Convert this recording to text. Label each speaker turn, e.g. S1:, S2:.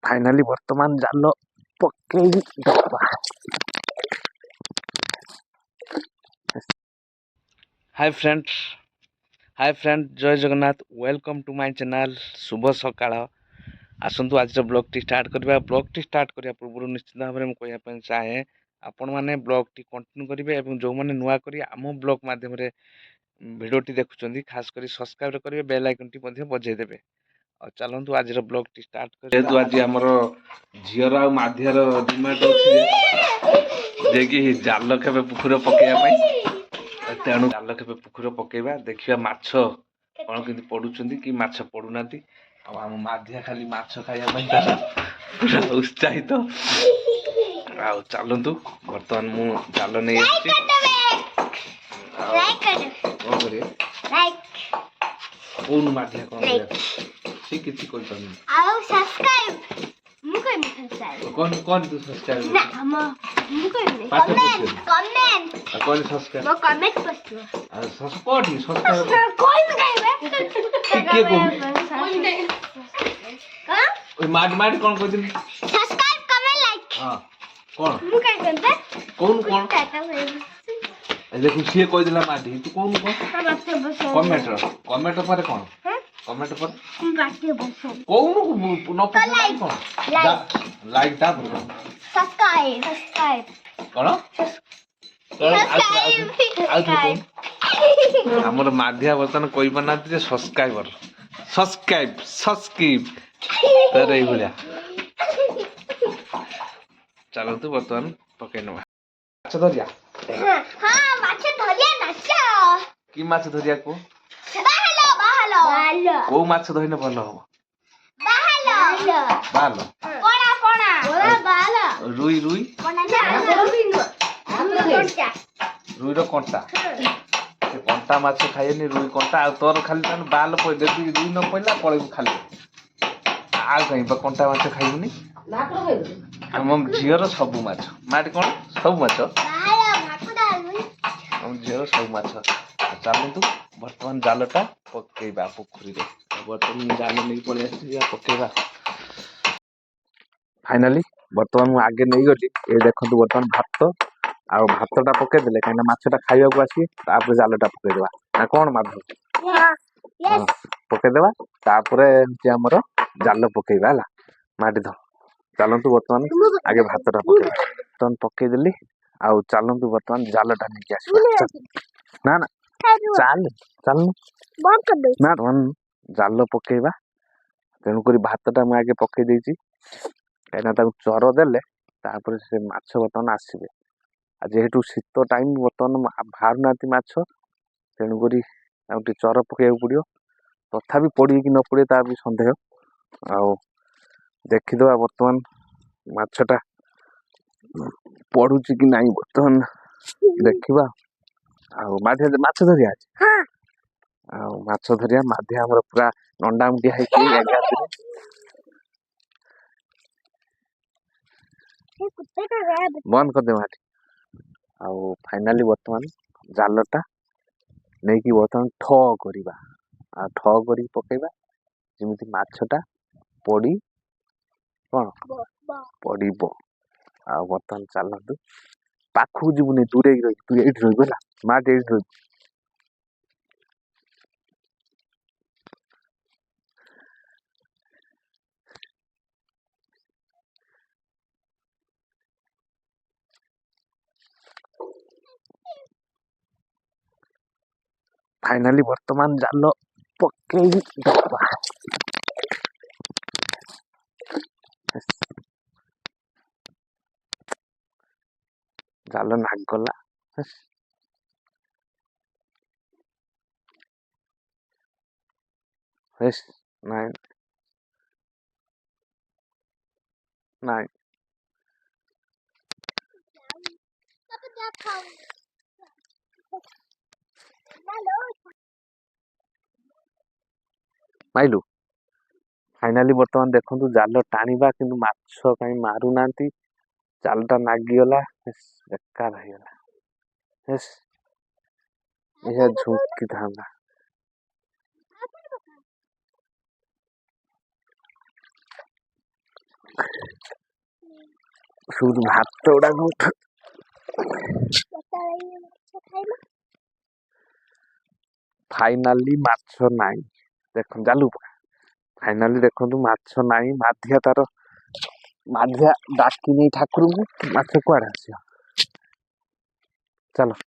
S1: Finally वर्तमान जाल पकई दबा। हाय फ्रेंड जय Jagannath welcome to my channel शुभ सकाळ। आसतु आज ब्लॉग टी स्टार्ट करबा। ब्लॉग टी स्टार्ट करिया पूर्व निश्चित भाव में कहया चाहे आपण माने ब्लॉग टी कंटिन्यू करेंगे और जो मैंने नुआ करी आम ब्लॉग माध्यम वीडियो टी देखुं खास कर सब्सक्राइब करेंगे बेल आइकन टी बजाई देवे। और चलतु आज ब्लॉग टी स्टार्ट कर। जेहेतु आज आमर झीर आ माधियार डिमांड अच्छे कि जाल केवे पुखुर पकड़ा तेणु जाल केवे पुखुर पकेबा देखिया माछ कौन केमती पड़ुछंती कि माछ पड़ुना। आम माधिया खाली माछ खाइबा पूरा उत्साहित। आ चलतु बर्तमान मु जाल नहीं कौन माधिया कौन सी किसी कोई करनी आओ सब्सक्राइब मु कोई सब्सक्राइब कौन तू सब्सक्राइब ना हम मु कोई कमेंट कौन सब्सक्राइब वो कमेंट पछो आ सब्सक्राइब नहीं सब्सक्राइब कोई नहीं के को हां ओए माड कौन कोइ दिन सब्सक्राइब कमेंट लाइक हां कौन मु काई करते कौन देखो सी कोइ दिला माडी तू कौन कमेंट पर कौन कमेंट पर बाटे बसो कोन न लाइक लाइक ता पर सब्सक्राइब कोन हमर माध्या बर्तन कोई बनाती जे सब्सक्राइबर सब्सक्राइब तर एई भलिया। चलो तू बर्तन पकेनो माछ धरिया हां माछ धरिया नाच की माछ धरिया को बाहलो को माछ धइने भलो हो बाहलो कोना बाहलो रुई कोना रुई रो कंटा से कंटा माछ खाइनी रुई कंटा आ तोर खाली तन बाल पय देबी रुई न पइला पळेबु खाली आ कहीं बा कंटा माछ खाइबुनी लाकड़ो खाइबु हम झियर सब माछ माटी कोन सब माछ हम झियर सब माछ। चलतु बर्तमान जालटा पकेबा पोखरी रे बर्तमान जाल नहीं पड़े पकेबा। फाइनाली बर्तमान मु आगे नहीं गली ए देखंतु बर्तमान भात आ भातटा पके देले काइना माछटा खाइबा को आसी तापर जालटा पके देबा ना कोन माधव यस पके देबा तापर जे हमर जाल पकेबा हला माटी ध। चलंतु बर्तमान आगे भातटा पके तन पके देली आ चलंतु बर्तमान जालटा नहीं आसी ना ना चाल चल बंद कर दे ना वन जाल पकेबा तेणु करी भातटा मु आगे पके देछि एना ताको चर देले तापर से माछ बर्तमान आसीबे आ जेहेतु शीत टाइम बर्तमान बाहर नाती माछ तेणु करी आ चर पकेया पड़ियो तथापि पड़ी कि न पड़े ता भी संदेह आ देखिदवा बर्तमान माछटा पड़ुची कि नहीं बर्तमान देखिबा आ माछ धरिया हां आ माछ धरिया माध्या हमर पूरा नंडा मुंडिया है कि 11 दिन ए कुत्ते का बंद कर दे माटी आ फाइनली बर्तमान जालटा नहीं कि बर्तमान ठ करिबा आ ठ करी पकेबा जेमिति माछटा पड़ी कोन पड़ीबो आ बर्तमान चलतु पाखु जीवनी दूरे रही तू एठी रही बला माटी एठी रही फाइनली वर्तमान जाल पकई दबा। जाल नागला हेस नाइन नाइन माइलु फाइनाली बर्तमान देखंतु जाल टाणीबा किंतु माछ कहीं मारू नांती जालटा नागिगला बेकार होइगला हेस यह झुकी थांदा শুধু ଭାତ ଗୁଡାକ ଫାଇନାଲି ମାଛ ନାହିଁ। ଦେଖନ୍ତୁ ଚାଲୁ ଫାଇନାଲି ଦେଖନ୍ତୁ ମାଛ ନାହିଁ। ମାଧିଆ ତାର ମାଧିଆ ଡାକିନି ଠାକୁରଙ୍କୁ, ମାଛ କୁଆଡେ ଆସିବ। ଚାଲ।